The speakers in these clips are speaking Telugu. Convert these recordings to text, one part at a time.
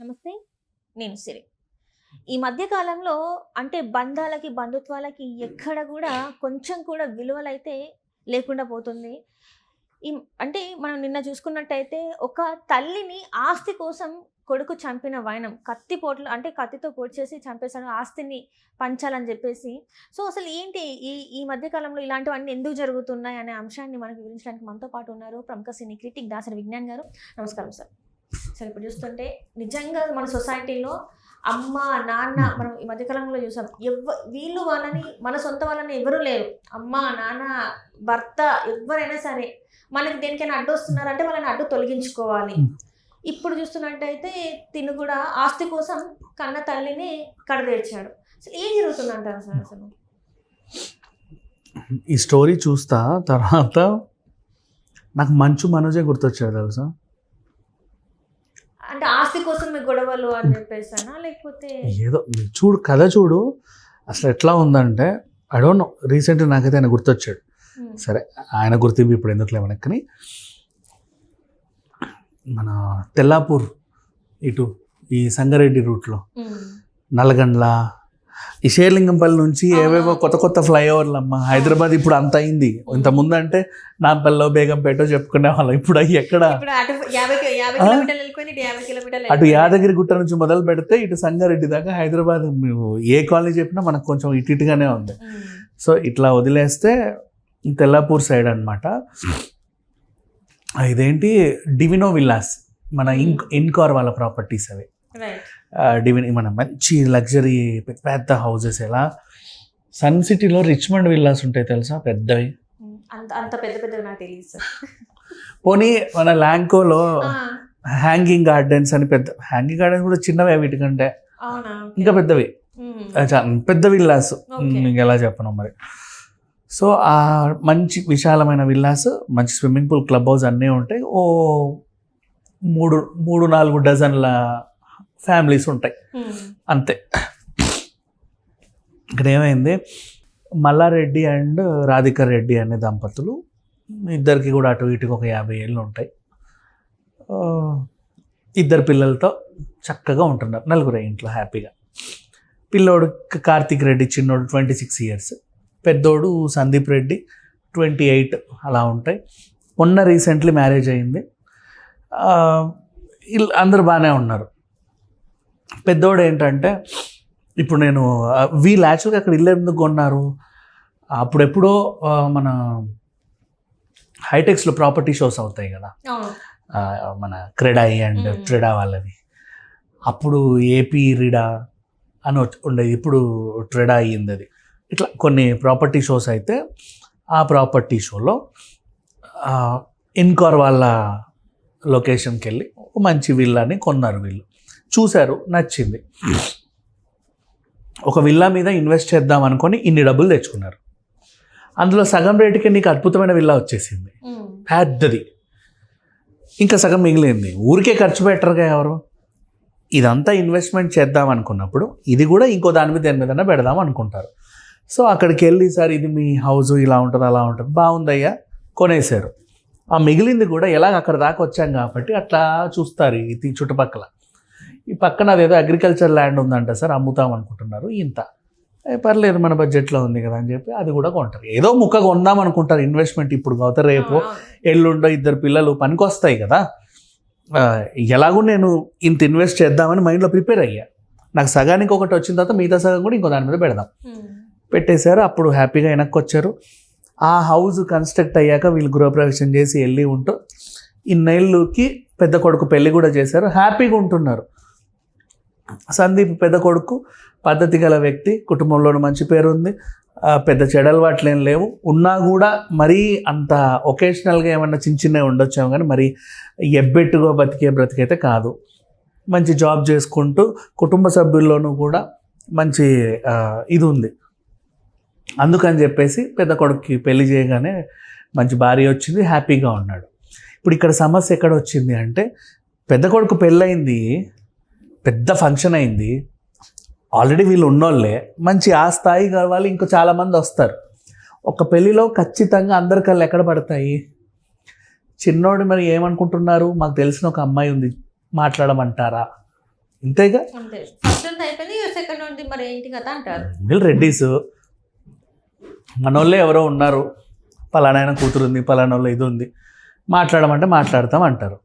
నమస్తే. నేను సిరి. ఈ మధ్య కాలంలో అంటే బంధాలకి, బంధుత్వాలకి ఎక్కడ గూడా కొంచెం కూడా విలువలైతే లేకుండా పోతుంది. ఈ అంటే మనం నిన్న చూసుకున్నట్టయితే ఒక తల్లిని ఆస్తి కోసం కొడుకు చంపిన వైనం. కత్తిపోట్లు అంటే కత్తితో పొడి చేసి చంపేసాడు. ఆస్తిని పంచాలని జెప్పేసి. సో, అసలు ఏంటి ఈ ఈ మధ్య కాలంలో ఇలాంటివన్నీ ఎందుకు జరుగుతున్నాయి అనే అంశాన్ని మనకు వివరించడానికి మనతో పాటు ఉన్నారు ప్రముఖ సినీ క్రిటిక్ దాసరి విజ్ఞాన్ గారు. నమస్కారం సార్. సరే, ఇప్పుడు చూస్తుంటే నిజంగా మన సొసైటీలో అమ్మ, నాన్న మనం ఈ మధ్యకాలంలో చూసాం. వీళ్ళు వాళ్ళని మన సొంత వాళ్ళని ఎవరు లేరు. అమ్మ, నాన్న, భర్త ఎవరైనా సరే మనకి దేనికైనా అడ్డు వస్తున్నారంటే వాళ్ళని అడ్డు తొలగించుకోవాలి. ఇప్పుడు చూస్తున్నట్టయితే తిను కూడా ఆస్తి కోసం కన్న తల్లిని కడదేర్చాడు. అసలు ఏం జరుగుతుందంటారు సార్ అసలు? ఈ స్టోరీ చూస్తా తర్వాత నాకు మంచు మనోజే గుర్తొచ్చాడు తెలుసా. అంటే ఆస్తి కోసం మీ గొడవలు అని చెప్పేసానా, లేకపోతే ఏదో చూడు కథ చూడు అసలు ఎట్లా ఉందంటే ఐ డోంట్ నో. రీసెంట్గా నాకైతే ఆయన గుర్తొచ్చాడు. సరే, ఆయన గుర్తింపు ఇప్పుడు ఎందుకు లేవనకి, కానీ మన తెల్లాపూర్ ఇటు ఈ సంగారెడ్డి రూట్లో నల్గండ్ల ఈ షేర్లింగంపల్లి నుంచి ఏవేవో కొత్త కొత్త ఫ్లైఓవర్లు అమ్మ. హైదరాబాద్ ఇప్పుడు అంత అయింది. ఇంత ముందు అంటే నాంపల్లిలో బేగంపేటో చెప్పుకునే వాళ్ళం. ఇప్పుడు అవి ఎక్కడ, అటు యాదగిరి గుట్ట నుంచి మొదలు పెడితే ఇటు సంగారెడ్డి దాకా హైదరాబాద్ ఏ కాలనీ చెప్పినా మనకు కొంచెం ఇటుగానే ఉంది. సో ఇట్లా వదిలేస్తే తెల్లాపూర్ సైడ్ అనమాట. ఇదేంటి డివినో విల్లాస్, మన ఇన్కార్ వాళ్ళ ప్రాపర్టీస్ అవి. మన మంచి లగ్జరీ పెద్ద హౌసెస్. ఎలా సన్ సిటీలో రిచ్మండ్ విల్లాస్ ఉంటాయి తెలుసా, పెద్దవి. అంత పెద్ద పెద్దవి నాకు తెలియదు. పోనీ మన ల్యాంకోలో హ్యాంగింగ్ గార్డెన్స్ అని పెద్ద హ్యాంగింగ్ గార్డెన్స్ కూడా చిన్నవే వీటికంటే ఇంకా పెద్దవి, పెద్ద విల్లాస్. మీకు ఎలా చెప్పను మరి. సో ఆ మంచి విశాలమైన విల్లాస్, మంచి స్విమ్మింగ్ పూల్, క్లబ్ హౌస్ అన్నీ ఉంటాయి. ఓ 3-4 డజన్ల ఫ్యామిలీస్ ఉంటాయి అంతే. ఇక్కడ ఏమైంది, మల్లారెడ్డి అండ్ రాధికా రెడ్డి అనే దంపతులు, ఇద్దరికి కూడా అటు ఇటుకు ఒక 50 ఏళ్ళు ఉంటాయి. 2 పిల్లలతో చక్కగా ఉంటున్నారు, 4 ఇంట్లో హ్యాపీగా. పిల్లోడు కార్తీక్ రెడ్డి చిన్నోడు 26 ఇయర్స్, పెద్దోడు సందీప్ రెడ్డి 28 అలా ఉంటాయి. మొన్న రీసెంట్లీ మ్యారేజ్ అయింది. అందరూ బాగానే ఉన్నారు. పెద్దోడు ఏంటంటే ఇప్పుడు నేను వీళ్ళు యాక్చువల్గా అక్కడ ఇల్లు ఎందుకు కొన్నారు, అప్పుడెప్పుడో మన హైటెక్స్లో ప్రాపర్టీ షోస్ అవుతాయి కదా, మన క్రెడాయి అండ్ ట్రెడా వాళ్ళవి. అప్పుడు ఏపీ రిడా అని ఉండేది, ఇప్పుడు ట్రెడా అయ్యింది అది. ఇట్లా కొన్ని ప్రాపర్టీ షోస్ అయితే ఆ ప్రాపర్టీ షోలో ఇన్కార్ వాళ్ళ లొకేషన్కి వెళ్ళి ఒక మంచి విల్లాని కొన్నారు. వీళ్ళు చూశారు, నచ్చింది. ఒక విల్లా మీద ఇన్వెస్ట్ చేద్దాం అనుకొని ఇన్ని డబ్బులు తెచ్చుకున్నారు. అందులో సగం రేటుకే నీకు అద్భుతమైన విల్లా వచ్చేసింది, పెద్దది. ఇంకా సగం మిగిలింది. ఊరికే ఖర్చు పెట్టరుగా ఎవరు. ఇదంతా ఇన్వెస్ట్మెంట్ చేద్దాం అనుకున్నప్పుడు ఇది కూడా ఇంకో దాని మీదైనా పెడదాం అనుకుంటారు. సో అక్కడికి వెళ్ళి, సార్ ఇది మీ హౌస్ ఇలా ఉంటుంది అలా ఉంటుంది, బాగుందయ్యా, కొనేశారు. ఆ మిగిలింది కూడా ఎలాగ అక్కడ దాకా వచ్చాం కాబట్టి అట్లా చూస్తారు. ఇది చుట్టుపక్కల ఈ పక్కన అదేదో అగ్రికల్చర్ ల్యాండ్ ఉందంట సార్, అమ్ముతాం అనుకుంటున్నారు. ఇంత పర్లేదు మన బడ్జెట్లో ఉంది కదా అని చెప్పి అది కూడా కొంటారు. ఏదో ముక్క కొందాం అనుకుంటారు. ఇన్వెస్ట్మెంట్ ఇప్పుడు కాకపోతే రేపు ఎల్లుండో 2 పిల్లలు పనికొస్తాయి కదా. ఎలాగో నేను ఇంత ఇన్వెస్ట్ చేద్దామని మైండ్లో ప్రిపేర్ అయ్యా. నాకు సగానికి ఒకటి వచ్చిన తర్వాత మిగతా సగం కూడా ఇంకో దాని మీద పెడదాం పెట్టేశారు. అప్పుడు హ్యాపీగా వెనక్కి వచ్చారు. ఆ హౌస్ కన్స్ట్రక్ట్ అయ్యాక వీళ్ళు గృహప్రవేశం చేసి వెళ్ళి ఉంటూ ఇన్నేళ్ళకి పెద్ద కొడుకు పెళ్ళి కూడా చేశారు. హ్యాపీగా ఉంటున్నారు. సందీప్ పెద్ద కొడుకు పద్ధతి గల వ్యక్తి, కుటుంబంలోనూ మంచి పేరు ఉంది, పెద్ద చెడలవాట్లు ఏం లేవు. ఉన్నా కూడా మరీ అంత ఒకేషనల్గా ఏమన్నా చిన్నవి ఉండొచ్చాము, కానీ మరి ఎబ్బెట్టుగా బ్రతికైతే కాదు. మంచి జాబ్ చేసుకుంటూ కుటుంబ సభ్యుల్లోనూ కూడా మంచి ఇది ఉంది. అందుకని చెప్పేసి పెద్ద కొడుకుకి పెళ్లి చేయగానే మంచి భార్య వచ్చింది, హ్యాపీగా ఉన్నాడు. ఇప్పుడు ఇక్కడ సమస్య ఎక్కడ వచ్చింది అంటే, పెద్ద కొడుకు పెళ్ళయింది, పెద్ద ఫంక్షన్ అయింది, ఆల్రెడీ వీళ్ళు ఉన్నోళ్ళే, మంచి ఆ స్థాయి కావాలి, ఇంకో చాలామంది వస్తారు. ఒక పెళ్ళిలో ఖచ్చితంగా అందరి కళ్ళు ఎక్కడ పడతాయి. చిన్నోడు మరి ఏమనుకుంటున్నారు, మాకు తెలిసిన ఒక అమ్మాయి ఉంది మాట్లాడమంటారా, ఇంతేగా. అంతే, ఫస్ట్ ఉంది అయిపోయింది, సెకండ్ ఉంది మరి ఏంటి కదా అంటారు. వీళ్ళు రెడ్డీస్ మనోళ్ళే ఎవరో ఉన్నారు, పలానాయన కూతురు ఉంది, పలానా వాళ్ళు ఇది ఉంది, మాట్లాడమంటే మాట్లాడతాం అంటారు.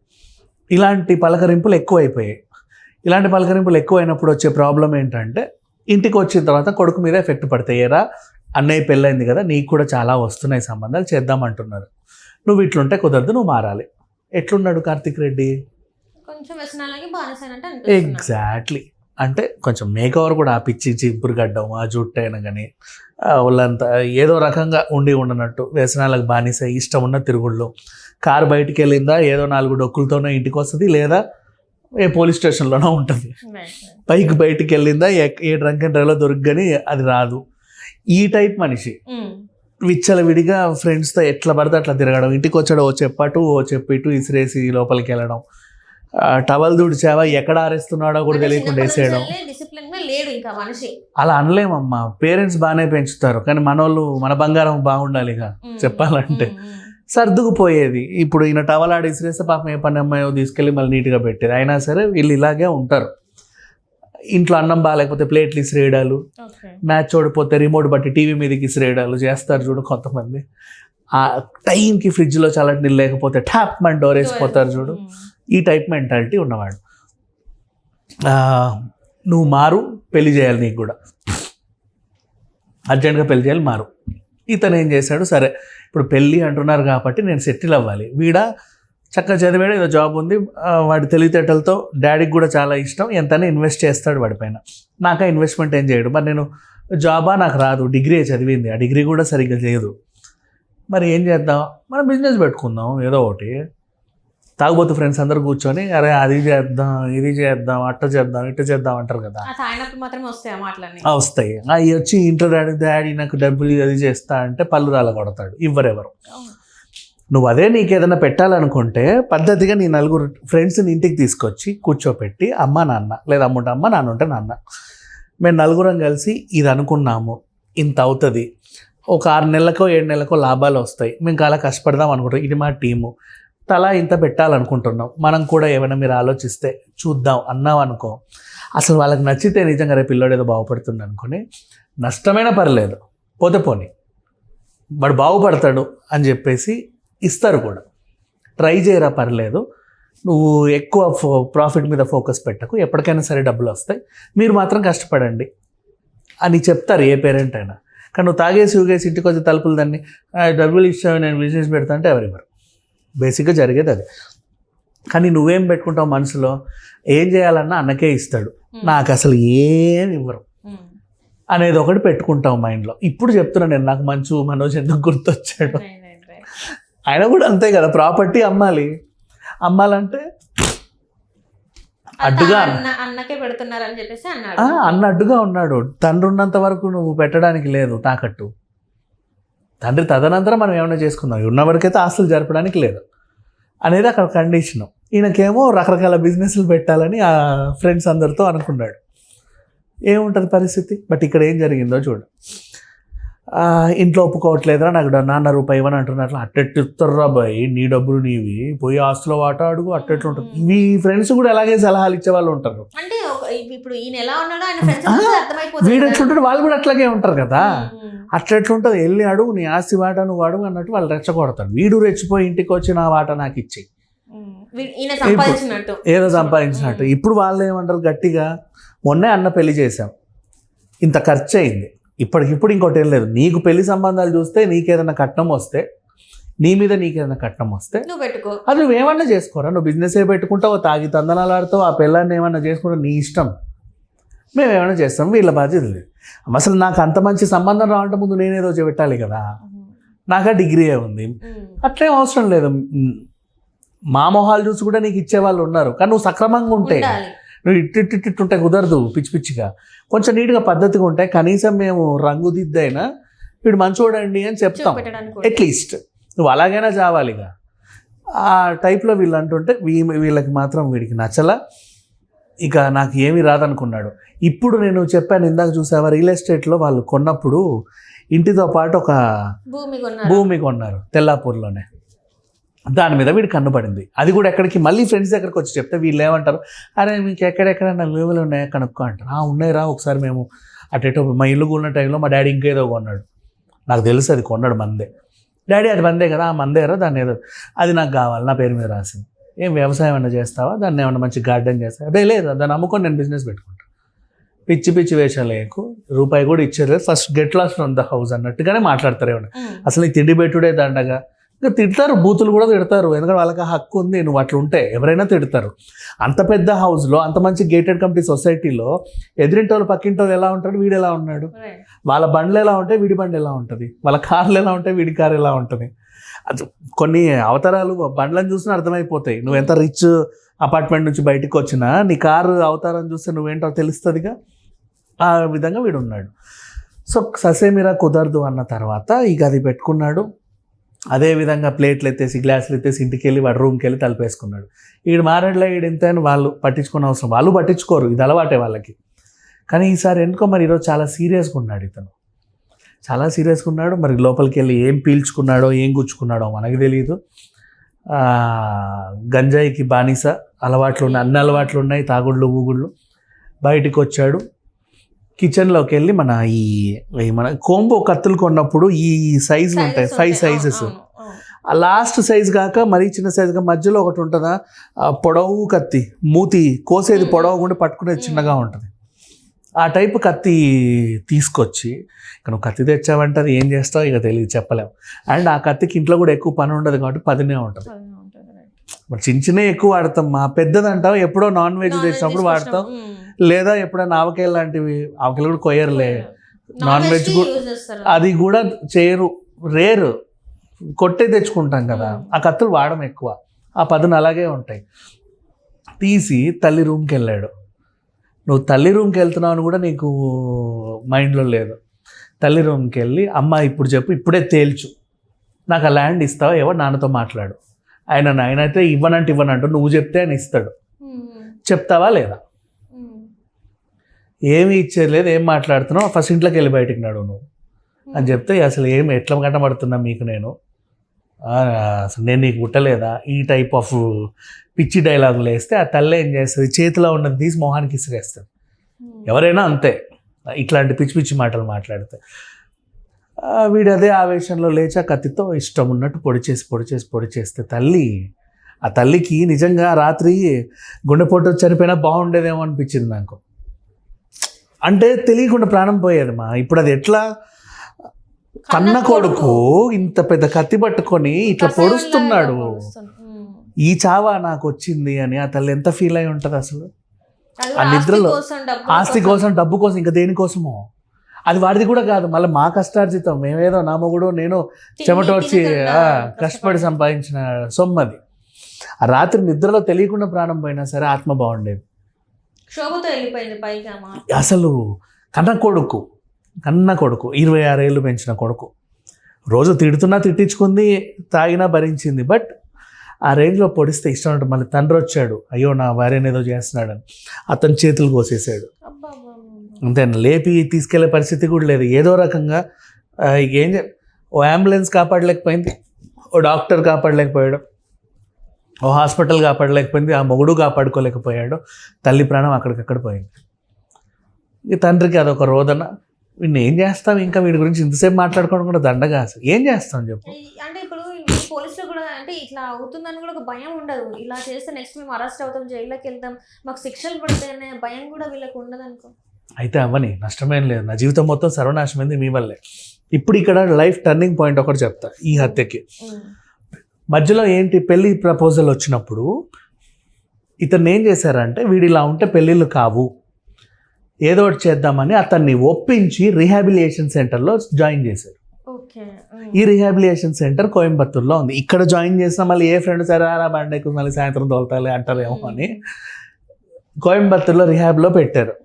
ఇలాంటి పలకరింపులు ఎక్కువైపోయాయి. ఇలాంటి పలకరింపులు ఎక్కువైనప్పుడు వచ్చే ప్రాబ్లం ఏంటంటే ఇంటికి వచ్చిన తర్వాత కొడుకు మీద ఎఫెక్ట్ పడతాయి. ఏరా అన్నయ్య పెళ్ళైంది కదా, నీకు కూడా చాలా వస్తున్నాయి సంబంధాలు, చేద్దామంటున్నారు, నువ్వు ఇట్లుంటే కుదరదు, నువ్వు మారాలి. ఎట్లున్నాడు కార్తిక్ రెడ్డి? కొంచెం వ్యసనాలకి బానిసైనట్టు అనిపిస్తుంది. ఎగ్జాక్ట్లీ. అంటే కొంచెం మేకవర్ కూడా ఆ పిచ్చి చింపురు గడ్డం, ఆ జుట్టు అయినా కానీ వాళ్ళంతా ఏదో రకంగా ఉండనట్టు, వ్యసనాలకు బానిస, ఇష్టం ఉన్న తిరుగుళ్ళు. కారు బయటికి వెళ్ళిందా ఏదో 4 డొక్కులతోనే ఇంటికి వస్తుంది, లేదా ఏ పోలీస్ స్టేషన్లోనో ఉంటుంది. పైకి బయటికి వెళ్ళిందా ఏ డ్రంక్ అండ్ డ్రైవ్లో దొరకని అది రాదు. ఈ టైప్ మనిషి విచ్చలవిడిగా ఫ్రెండ్స్తో ఎట్లా పడితే అట్లా తిరగడం, ఇంటికి వచ్చాడు ఓ చెప్పటు ఓ చెప్పిటు ఇసిరేసి లోపలికి వెళ్ళడం, టవల్ దుడిచావా ఎక్కడ ఆరేస్తున్నాడో కూడా తెలియకుండా వేసేయడం. అలా అనలేమమ్మా, పేరెంట్స్ బాగానే పెంచుతారు, కానీ మనోళ్ళు మన బంగారం బాగుండాలి ఇక చెప్పాలంటే. సర్దుకుపోయేది. ఇప్పుడు ఈయన టవల్ ఆడి ఇసిరేస్తే పాపం ఏ పని అమ్మాయో తీసుకెళ్ళి మళ్ళీ నీట్గా పెట్టేది. అయినా సరే వీళ్ళు ఇలాగే ఉంటారు. ఇంట్లో అన్నం బాగాలేకపోతే ప్లేట్లు ఇసిరేయడాలు, మ్యాచ్ ఓడిపోతే రిమోట్ బట్టి టీవీ మీదకి ఇసిరేయడాలు చేస్తారు చూడు కొంతమంది. ఆ టైంకి ఫ్రిడ్జ్లో చల్లటి నీళ్ళు లేకపోతే ట్యాప్ మన డోర్ వేసిపోతారు చూడు. ఈ టైప్ మెంటాలిటీ ఉన్నవాడు. నువ్వు మారు, పెళ్లి చేయాలి, నీకు కూడా అర్జెంట్గా పెళ్లి చేయాలి, మారు. ఇతను ఏం చేశాడు, సరే ఇప్పుడు పెళ్ళి అంటున్నారు కాబట్టి నేను సెటిల్ అవ్వాలి. వీడ చక్కగా చదివాడు, ఏదో జాబ్ ఉంది, వాడి తెలివితేటలతో డాడీకి కూడా చాలా ఇష్టం, ఎంతనే ఇన్వెస్ట్ చేస్తాడు వాడిపైన. నాకా ఇన్వెస్ట్మెంట్ ఏం చేయడు. మరి నేను జాబా నాకు రాదు, డిగ్రీ చదివింది, ఆ డిగ్రీ కూడా సరిగ్గా చేయదు, మరి ఏం చేద్దాం, మనం బిజినెస్ పెట్టుకుందాం ఏదో ఒకటి. తాగుబోతు ఫ్రెండ్స్ అందరూ కూర్చొని అరే అది చేద్దాం, ఇది చేద్దాం, అట్ట చేద్దాం, ఇట్ట చేద్దాం అంటారు కదా. వస్తాయి. అవి వచ్చి ఇంట్లో డాడీ నాకు డబ్బులు అది చేస్తా అంటే పళ్ళు రాల కొడతాడు, ఇవ్వరెవరు. నువ్వు అదే నీకు ఏదైనా పెట్టాలనుకుంటే పద్ధతిగా నీ 4 ఫ్రెండ్స్ని ఇంటికి తీసుకొచ్చి కూర్చోపెట్టి అమ్మ నాన్న, లేదా అమ్ముంటే అమ్మ నాన్న ఉంటే నాన్న, మేము 4 కలిసి ఇది అనుకున్నాము, ఇంత అవుతుంది, ఒక 6 నెలలకో 7 నెలలకో లాభాలు వస్తాయి, మేము చాలా కష్టపడదాం అనుకుంటాం, ఇది మా టీము, తలా ఇంత పెట్టాలనుకుంటున్నాం, మనం కూడా ఏమైనా మీరు ఆలోచిస్తే చూద్దాం అన్నాం అనుకో. అసలు వాళ్ళకి నచ్చితే నిజంగా రేపు పిల్లోడు ఏదో బాగుపడుతుంది అనుకుని నష్టమైనా పర్లేదు, పోతే పోనీ వాడు బాగుపడతాడు అని చెప్పేసి ఇస్తారు కూడా. ట్రై చేయరా పర్లేదు, నువ్వు ఎక్కువ ప్రాఫిట్ మీద ఫోకస్ పెట్టకు, ఎప్పటికైనా సరే డబ్బులు వస్తాయి, మీరు మాత్రం కష్టపడండి అని చెప్తారు ఏ పేరెంట్ అయినా. కానీ నువ్వు తాగేసి ఊగేసి ఇంటికి వచ్చి తలుపులు దాన్ని డబ్బులు ఇచ్చావు నేను బిజినెస్ పెడతా అంటే ఎవరివ్వరు. బేసిక్గా జరిగేది అది. కానీ నువ్వేం పెట్టుకుంటావు మనసులో, ఏం చేయాలన్నా అన్నకే ఇస్తాడు, నాకు అసలు ఏం ఇవ్వరు అనేది ఒకటి పెట్టుకుంటావు మైండ్లో. ఇప్పుడు చెప్తున్నా నేను, నాకు మనోజ్ ఎందుకు గుర్తొచ్చాడు. ఆయన కూడా అంతే కదా, ప్రాపర్టీ అమ్మాలంటే అడ్డుగా అన్నకే పెడుతున్నారని చెప్పేసి అన్న అడ్డుగా ఉన్నాడు. తండ్రి ఉన్నంత వరకు నువ్వు పెట్టడానికి లేదు తాకట్టు. తండ్రి తదనంతరం మనం ఏమైనా చేసుకుందాం, ఉన్నవాడికైతే ఆస్తులు జరపడానికి లేదు అనేది అక్కడ కండిషను. ఈయనకేమో రకరకాల బిజినెస్లు పెట్టాలని ఆ ఫ్రెండ్స్ అందరితో అనుకున్నాడు. ఏముంటుంది పరిస్థితి. బట్ ఇక్కడ ఏం జరిగిందో చూడు. ఇంట్లో ఒప్పుకోవట్లేదురా, నాకు నాన్న రూపాయి ఇవ్వని అంటున్నట్లు. అట్టెట్టిస్తారా బాయ్, నీ డబ్బులు నీవి, పోయి ఆస్తులో వాట అడుగు, అట్టెట్లు ఉంటుంది. మీ ఫ్రెండ్స్ కూడా అలాగే సలహాలు ఇచ్చే వాళ్ళు ఉంటారు. వీడెట్లుంటాడు, వాళ్ళు కూడా అట్లాగే ఉంటారు కదా. అట్లెట్లుంటుంది, వెళ్ళి అడుగు, నీ ఆస్తి వాట నువ్వు అడుగు అన్నట్టు వాళ్ళు రెచ్చగొడతాడు. వీడు రెచ్చిపోయి ఇంటికి వచ్చి నా వాట నాకు ఇచ్చి ఏదో సంపాదించినట్టు. ఇప్పుడు వాళ్ళు ఏమంటారు గట్టిగా, మొన్నే అన్న పెళ్లి చేశాం, ఇంత ఖర్చు అయింది, ఇప్పటికిప్పుడు ఇంకోటి ఏం లేదు, నీకు పెళ్లి సంబంధాలు చూస్తే నీకేదైనా కట్నం వస్తే, నీ మీద నీకేదైనా కట్నం వస్తే అది నువ్వేమన్నా చేసుకోరా, నువ్వు బిజినెస్ ఏ పెట్టుకుంటావు, తాగి తందనాలు ఆడుతావు, ఆ పిల్లాన్ని ఏమన్నా చేసుకుంటావు, నీ ఇష్టం, మేమేమైనా చేస్తాం, వీళ్ళ బాధ్యత లేదు. అసలు నాకు అంత మంచి సంబంధం రావడం ముందు నేనేదో పెట్టాలి కదా, నాకా డిగ్రీ ఉంది, అట్లేం అవసరం లేదు. మా మొహాలు చూసి కూడా నీకు ఇచ్చేవాళ్ళు ఉన్నారు, కానీ నువ్వు సక్రమంగా ఉంటే, నువ్వు ఇట్టుంటే కుదరదు, పిచ్చి పిచ్చిగా, కొంచెం నీట్గా పద్ధతిగా ఉంటాయి. కనీసం మేము రంగుదిద్దైనా వీడు మంచోడండి అని చెప్తాం, అట్లీస్ట్ నువ్వు అలాగైనా చావాలిగా. ఆ టైప్లో వీళ్ళు అంటుంటే వీళ్ళకి మాత్రం వీడికి నచ్చలా, ఇక నాకు ఏమీ రాదనుకున్నాడు. ఇప్పుడు నేను చెప్పాను ఇందాక, చూసావా, రియల్ ఎస్టేట్లో వాళ్ళు కొన్నప్పుడు ఇంటితో పాటు ఒక భూమి కొన్నారు తెల్లాపూర్లోనే. దాని మీద వీడు కన్నుపడింది. అది కూడా ఎక్కడికి మళ్ళీ ఫ్రెండ్స్ దగ్గరికి వచ్చి చెప్తే వీళ్ళు ఏమంటారు, అరే మీకు ఎక్కడెక్కడ నా విలువలు ఉన్నాయా కనుక్కో అంటారు. ఉన్నాయిరా, ఒకసారి మేము అటేటో మా ఇల్లు కొన్న టైంలో మా డాడీ ఇంకేదో కొన్నాడు, నాకు తెలుసు అది కొన్నాడు మందే. డాడీ అది మందే కదా, ఆ మందేరా, దాన్ని ఏదో అది నాకు కావాలి, నా పేరు మీద రాసింది. ఏం వ్యవసాయం ఏమైనా చేస్తావా, దాన్ని ఏమన్నా మంచి గార్డెన్ చేస్తావా? అదే లేదు, దాన్ని అమ్ముకొని నేను బిజినెస్ పెట్టుకుంటాను. పిచ్చి పిచ్చి వేషాలు లేకు, రూపాయి కూడా ఇచ్చేది, first get lost on the house అన్నట్టుగానే మాట్లాడతారు. ఏమన్నా అసలు ఈ తిండి పెట్టుడే దండగా. ఇంకా తిడతారు, బూతులు కూడా తిడతారు, ఎందుకంటే వాళ్ళకి ఆ హక్కు ఉంది. నువ్వు అట్లా ఉంటే ఎవరైనా తిడతారు. అంత పెద్ద హౌస్లో, అంత మంచి గేటెడ్ కమిటీ సొసైటీలో ఎదురింటోళ్ళు పక్కింటోళ్ళు ఎలా ఉంటాడు, వీడు ఎలా ఉన్నాడు, వాళ్ళ బండ్లు ఎలా ఉంటాయి, వీడి బండి ఎలా ఉంటుంది, వాళ్ళ కార్లు ఎలా ఉంటాయి, వీడి కారు ఎలా ఉంటుంది. అది కొన్ని అవతారాలు బండ్లను చూసినా అర్థమైపోతాయి. నువ్వు ఎంత రిచ్ అపార్ట్మెంట్ నుంచి బయటకు వచ్చినా నీ కారు అవతారం చూస్తే నువ్వేంటో తెలుస్తుందిగా. ఆ విధంగా వీడు ఉన్నాడు. సో ససేమిరా కుదరదు అన్న తర్వాత ఇక అది పెట్టుకున్నాడు. అదేవిధంగా ప్లేట్లు ఎత్తేసి గ్లాసులు ఎత్తేసి ఇంటికి వెళ్ళి వాడు రూమ్కి వెళ్ళి తలుపేసుకున్నాడు. ఈడు మారేడ్లో ఈడు ఇంత అని వాళ్ళు పట్టించుకునే అవసరం, వాళ్ళు పట్టించుకోరు, ఇది అలవాటే వాళ్ళకి. కానీ ఈసారి ఎందుకో మరి ఈరోజు చాలా సీరియస్గా ఉన్నాడు ఇతను, చాలా సీరియస్గా ఉన్నాడు. మరి లోపలికి వెళ్ళి ఏం పీల్చుకున్నాడో ఏం గుచ్చుకున్నాడో మనకు తెలియదు. గంజాయికి బానిస అలవాట్లు ఉన్నాయి, అన్ని అలవాట్లు ఉన్నాయి, తాగుళ్ళు ఊగుళ్ళు. బయటికి వచ్చాడు, కిచెన్లోకి వెళ్ళి మన కోంబో కత్తులు కొన్నప్పుడు ఈ సైజులు ఉంటాయి, 5 సైజెస్. ఆ లాస్ట్ సైజ్ కాక మరీ చిన్న సైజుగా మధ్యలో ఒకటి ఉంటుందా, పొడవు కత్తి, మూతి కోసేది పొడవుకుండా పట్టుకునేది చిన్నగా ఉంటుంది. ఆ టైపు కత్తి తీసుకొచ్చి, ఇక నువ్వు కత్తి తెచ్చావంటే అది ఏం చేస్తావు ఇక తెలియదు, చెప్పలేము. అండ్ ఆ కత్తికి ఇంట్లో కూడా ఎక్కువ పని ఉండదు కాబట్టి 10 ఉంటుంది. మరి చిన్న ఎక్కువ వాడతాం, మా పెద్దదంటావు ఎప్పుడో నాన్ వెజ్ తెచ్చినప్పుడు వాడతాం, లేదా ఎప్పుడైనా ఆవకాయలు లాంటివి, ఆవకాయలు కూడా కొయ్యరులే, నాన్ వెజ్ కూడా అది కూడా చేయరు, రేరు, కొట్టే తెచ్చుకుంటాం కదా. ఆ కత్తులు వాడడం ఎక్కువ, ఆ 10 అలాగే ఉంటాయి. తీసి తల్లి రూమ్కి వెళ్ళాడు. నువ్వు తల్లి రూమ్కి వెళ్తున్నావు అని కూడా నీకు మైండ్లో లేదు. తల్లి రూమ్కి వెళ్ళి, అమ్మ ఇప్పుడు చెప్పు, ఇప్పుడే తేల్చు, నాకు ఆ ల్యాండ్ ఇస్తావా, ఎవరు నాన్నతో మాట్లాడు. ఆయన అయితే ఇవ్వనంటూ నువ్వు చెప్తే ఆయన ఇస్తాడు, చెప్తావా లేదా? ఏమి ఇచ్చేది లేదు, ఏం మాట్లాడుతున్నావు, ఫస్ట్ ఇంట్లోకి వెళ్ళి బయటికి నడు నువ్వు అని చెప్తే, అసలు ఏమి ఎట్లా కనబడుతున్నా మీకు నేను, అసలు నేను నీకు పుట్టలేదా, ఈ టైప్ ఆఫ్ పిచ్చి డైలాగులు వేస్తే ఆ తల్లి ఏం చేస్తుంది, చేతిలో ఉన్నది తీసి మొహానికి ఇసిరేస్తుంది. ఎవరైనా అంతే, ఇట్లాంటి పిచ్చి పిచ్చి మాటలు మాట్లాడితే. వీడు అదే ఆవేశంలో లేచా కత్తితో ఇష్టం ఉన్నట్టు పొడి చేస్తే ఆ తల్లికి నిజంగా రాత్రి గుండెపోటు చనిపోయినా బాగుండేదేమో అనిపించింది నాకు. అంటే తెలియకుండా ప్రాణం పోయేది మా. ఇప్పుడు అది ఎట్లా, కన్న కొడుకు ఇంత పెద్ద కత్తి పట్టుకొని ఇట్లా పొడుస్తున్నాడు, ఈ చావా నాకు వచ్చింది అని ఆ తల్లి ఎంత ఫీల్ అయి ఉంటుంది అసలు. ఆ నిద్రలో ఆస్తి కోసం, డబ్బు కోసం, ఇంకా దేనికోసమో. అది వాడిది కూడా కాదు, మళ్ళీ మా కష్టార్జితం, మేమేదో నా మొగుడు నేను చెమట వచ్చి కష్టపడి సంపాదించిన సొమ్మది. ఆ రాత్రి నిద్రలో తెలియకుండా ప్రాణం పోయినా సరే ఆత్మ బాగుండేది. అసలు కన్న కొడుకు 26 ఏళ్ళు పెంచిన కొడుకు, రోజు తిట్టించుకుంది, తాగినా భరించింది. బట్ ఆ రేంజ్లో పొడిస్తే ఇష్టం ఉంటుంది. మళ్ళీ తండ్రి వచ్చాడు, అయ్యో నా భార్యను ఏదో చేస్తున్నాడని అతని చేతులు కోసేసాడు. అంతేనా, లేపి తీసుకెళ్లే పరిస్థితి కూడా లేదు. ఏదో రకంగా ఓ అంబులెన్స్ కాపాడలేకపోయింది, ఓ డాక్టర్ కాపాడలేకపోయాడు, ఓ హాస్పిటల్ కాపాడలేకపోయింది, ఆ మొగుడు కాపాడుకోలేకపోయాడు. తల్లి ప్రాణం అక్కడికక్కడ పోయింది. ఈ తండ్రికి అదొక రోదన. వీడిని ఏం చేస్తాం, ఇంకా వీడి గురించి ఇంతసేపు మాట్లాడుకోవడం కూడా దండగా. అసలు ఏం చేస్తాం చెప్పు. అంటే ఇప్పుడు పోలీసులు కూడా అంటే ఇట్లా అవుతుందని కూడా ఒక భయం ఉండదు, ఇలా చేస్తే నెక్స్ట్ మేము అరెస్ట్ అవుతాం, జైల్లోకి వెళ్తాం, మాకు శిక్షలు పడితే అనే భయం కూడా వీళ్ళకి ఉండదు అనుకో. అయితే అవ్వని, నష్టమేం లేదు, నా జీవితం మొత్తం సర్వనాశమైంది మీ వల్లే. ఇప్పుడు ఇక్కడ లైఫ్ టర్నింగ్ పాయింట్ ఒకటి చెప్తా. ఈ హత్యకి మధ్యలో ఏంటి, పెళ్లి ప్రపోజల్ వచ్చినప్పుడు ఇతన్ని ఏం చేశారంటే, వీడు ఇలా ఉంటే పెళ్ళిళ్ళు కావు, ఏదో ఒకటి చేద్దామని అతన్ని ఒప్పించి రీహాబిలిటేషన్ సెంటర్లో జాయిన్ చేశారు. ఈ రీహాబిలిటేషన్ సెంటర్ కోయంబత్తూర్లో ఉంది. ఇక్కడ జాయిన్ చేసిన మళ్ళీ ఏ ఫ్రెండ్ సరే అలా బండెక్కు మళ్ళీ సాయంత్రం తోలుతాలే అంటారేమో అని కోయంబత్తూర్లో రిహాబ్లో పెట్టారు.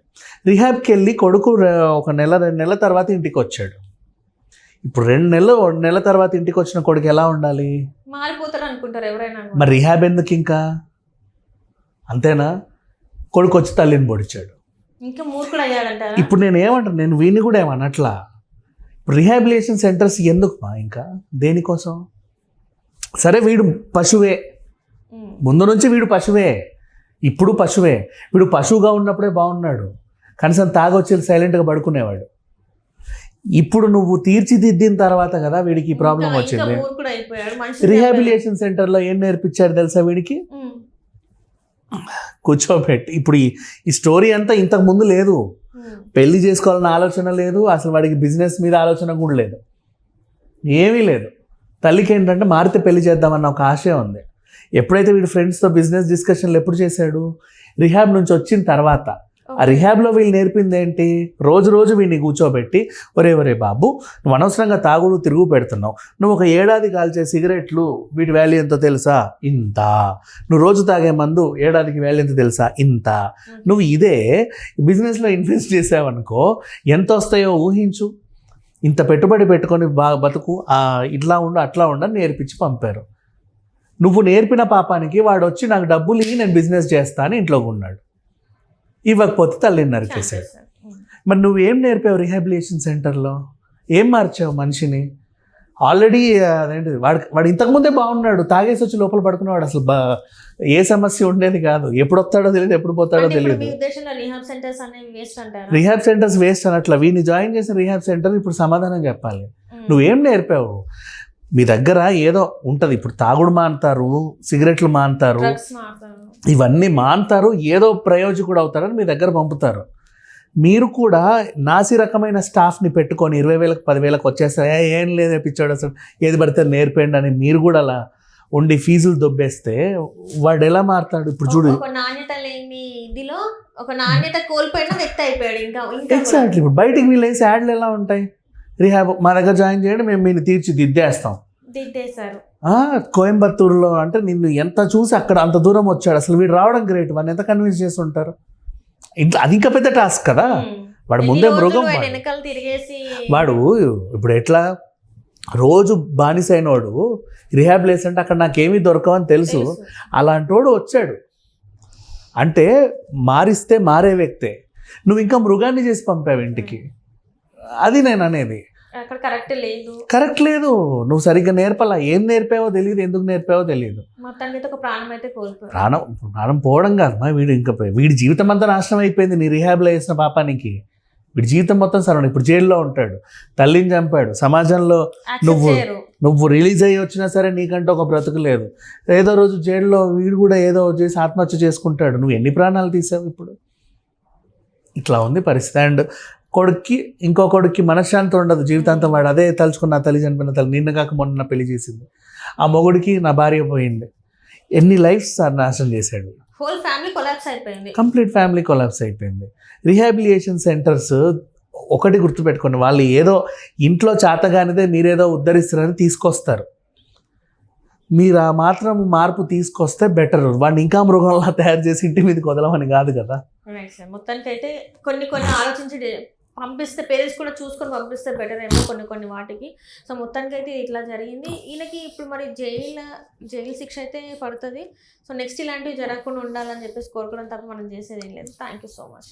రిహాబ్కి వెళ్ళి కొడుకు ఒక 1-2 నెలల తర్వాత ఇంటికి వచ్చాడు. ఇప్పుడు 2 నెలల తర్వాత ఇంటికి వచ్చిన కొడుకు ఎలా ఉండాలి, మారిపోతారు అనుకుంటారు ఎవరైనా. మరి రిహాబ్ ఎందుకు ఇంకా, అంతేనా? కొడుకు వచ్చి తల్లిని పొడిచాడు, ఇంకా మూర్ఖుడు అయ్యాడంటారా? ఇప్పుడు నేను ఏమంటాను, నేను వీడిని కూడా ఏమన్నట్లా. రిహాబిలిటేషన్ సెంటర్స్ ఎందుకు మా, ఇంకా దేనికోసం? సరే వీడు పశువే, ముందు నుంచి వీడు పశువే, ఇప్పుడు పశువే. వీడు పశువుగా ఉన్నప్పుడే బాగున్నాడు, కనీసం తాగొచ్చి సైలెంట్గా పడుకునేవాడు. ఇప్పుడు నువ్వు తీర్చిదిద్దిన తర్వాత కదా వీడికి ఈ ప్రాబ్లం వచ్చింది. రిహాబిలిటేషన్ సెంటర్లో ఏం నేర్పించాడు తెలుసా వీడికి? కూర్చోబెట్టి, ఇప్పుడు ఈ స్టోరీ అంతా ఇంతకు ముందు లేదు. పెళ్లి చేసుకోవాలన్న ఆలోచన లేదు, అసలు వాడికి బిజినెస్ మీద ఆలోచన కూడా లేదు, ఏమీ లేదు. తల్లికి ఏంటంటే మారితే పెళ్లి చేద్దామన్న ఒక ఆశయం ఉంది. ఎప్పుడైతే వీడు ఫ్రెండ్స్తో బిజినెస్ డిస్కషన్లు ఎప్పుడు చేశాడు? రిహాబ్ నుంచి వచ్చిన తర్వాత. ఆ రిహాబ్లో వీళ్ళు నేర్పింది ఏంటి? రోజు రోజు వీడిని కూర్చోబెట్టి, ఒరే బాబు, నువ్వు అనవసరంగా తాగుడు తిరుగు పెడుతున్నావు, నువ్వు ఒక ఏడాది కాల్చే సిగరెట్లు వీటి వాల్యూ ఎంతో తెలుసా? ఇంత. నువ్వు రోజు తాగే మందు ఏడాదికి వాల్యూ ఎంత తెలుసా? ఇంత. నువ్వు ఇదే బిజినెస్లో ఇన్వెస్ట్ చేసావనుకో ఎంత వస్తాయో ఊహించు. ఇంత పెట్టుబడి పెట్టుకొని బతుకు, ఇట్లా ఉండు అట్లా ఉండని నేర్పించి పంపారు. నువ్వు నేర్పిన పాపానికి వాడు వచ్చి నాకు డబ్బులు ఇవి నేను బిజినెస్ చేస్తా అని ఇంట్లోకి ఉన్నాడు. ఇవ్వకపోతే తల్లిని నరికేశాడు. మరి నువ్వేం నేర్పావు రిహాబిలిటేషన్ సెంటర్లో? ఏం మార్చావు మనిషిని? ఆల్రెడీ అదేంటి, వాడు ఇంతకుముందే బాగున్నాడు, తాగేసి వచ్చి లోపల పడుకునేవాడు, అసలు ఏ సమస్య ఉండేది కాదు. ఎప్పుడు వస్తాడో తెలియదు, ఎప్పుడు పోతాడో తెలియదు. రిహాబ్ సెంటర్స్ వేస్ట్ అనట్లా, వీడిని జాయిన్ చేసిన రిహాబ్ సెంటర్ ఇప్పుడు సమాధానం చెప్పాలి. నువ్వేం నేర్పావు? మీ దగ్గర ఏదో ఉంటుంది, ఇప్పుడు తాగుడు మానుతారు, సిగరెట్లు మానుతారు, ఇవన్నీ మానుతారు, ఏదో ప్రయోజకుడు అవుతారని మీ దగ్గర పంపుతారు. మీరు కూడా నాసి రకమైన స్టాఫ్ని పెట్టుకొని 20,000 10,000 వచ్చేస్తారు, ఏం లేదు పిచ్చాడు అసలు ఏది పడితే నేర్పేయండి అని మీరు కూడా అలా ఉండి ఫీజులు దొబ్బేస్తే వాడు ఎలా మారుతాడు? ఇప్పుడు చూడు, నాణ్యత లేని ఇదిలో ఒక నాణ్యత కోల్పోయిన వ్యక్తి అయిపోయాడు. ఇంకా ఎగ్జాక్ట్లీ. ఇప్పుడు బయటికి వీళ్ళు వేసే యాడ్లు ఎలా ఉంటాయి? రిహాబ్ మా దగ్గర జాయిన్ చేయండి, మేము మీరు తీర్చిదిద్దేస్తాం. కోయంబత్తూరులో అంటే నిన్ను ఎంత చూసి అక్కడ అంత దూరం వచ్చాడు, అసలు వీడు రావడం గ్రేట్, వాడిని ఎంత కన్విన్స్ చేసి ఉంటారు? ఇంట్లో అది ఇంకా పెద్ద టాస్క్ కదా. వాడు ముందే మృగం, వాడు ఇప్పుడు ఎట్లా రోజు బానిస అయినోడు రిహాబ్ ప్లేస్ అంటే అక్కడ నాకేమీ దొరకవని తెలుసు, అలాంటి వాడు వచ్చాడు అంటే మారిస్తే మారే వ్యక్తే. నువ్వు ఇంకా మృగాన్ని చేసి పంపావు ఇంటికి, అది నేను అనేది. కరెక్ట్ లేదు, నువ్వు సరిగ్గా నేర్పాలా. ఏం నేర్పావో తెలియదు, ఎందుకు నేర్పావో తెలియదు. ప్రాణం పోవడం కాదు మా, వీడి జీవితం అంతా నాశనం అయిపోయింది నీ రిహాబ్లో వేసిన పాపానికి. వీడి జీవితం మొత్తం సరౌండ్, ఇప్పుడు జైల్లో ఉంటాడు, తల్లిని చంపాడు, సమాజంలో నువ్వు రిలీజ్ అయ్యి వచ్చినా సరే నీకంటే ఒక బ్రతుకు లేదు. ఏదో రోజు జైల్లో వీడు కూడా ఏదో చేసి ఆత్మహత్య చేసుకుంటాడు. నువ్వు ఎన్ని ప్రాణాలు తీసావు ఇప్పుడు? ఇట్లా ఉంది పరిస్థితి. అండ్ ఇంకో కొడుక్కి మనశ్శాంతి ఉండదు జీవితాంతం. వాడు అదే తలుచుకున్న తల్లి చనిపోయిన తల్లి, నిన్న కాక మొన్న పెళ్లి చేసింది. ఆ మొగుడికి నా భార్య పోయింది. ఎన్ని లైఫ్స్ నాశనం చేశాడు. కంప్లీట్ ఫ్యామిలీ కొలాప్స్ అయిపోయింది. రిహాబిలిటేషన్ సెంటర్స్ ఒకటి గుర్తుపెట్టుకోండి, వాళ్ళు ఏదో ఇంట్లో చేతగానిదే మీరేదో ఉద్ధరిస్తారని తీసుకొస్తారు. మీరు ఆ మాత్రం మార్పు తీసుకొస్తే బెటర్. వాడిని ఇంకా మృగంలా తయారు చేసి ఇంటి మీదకి వదలమని కాదు కదా. మొత్తానికి అయితే కొన్ని ఆలోచించి పంపిస్తే, పేరెంట్స్ కూడా చూసుకొని పంపిస్తే బెటర్ ఏమో కొన్ని వాటికి. సో మొత్తానికి అయితే ఇట్లా జరిగింది. ఈయనకి ఇప్పుడు మరి జైలు శిక్ష అయితే పడుతుంది. సో నెక్స్ట్ ఇలాంటివి జరగకుండా ఉండాలని చెప్పేసి కోరుకోవడం తప్ప మనం చేసేది ఏం లేదు. Thank you so much.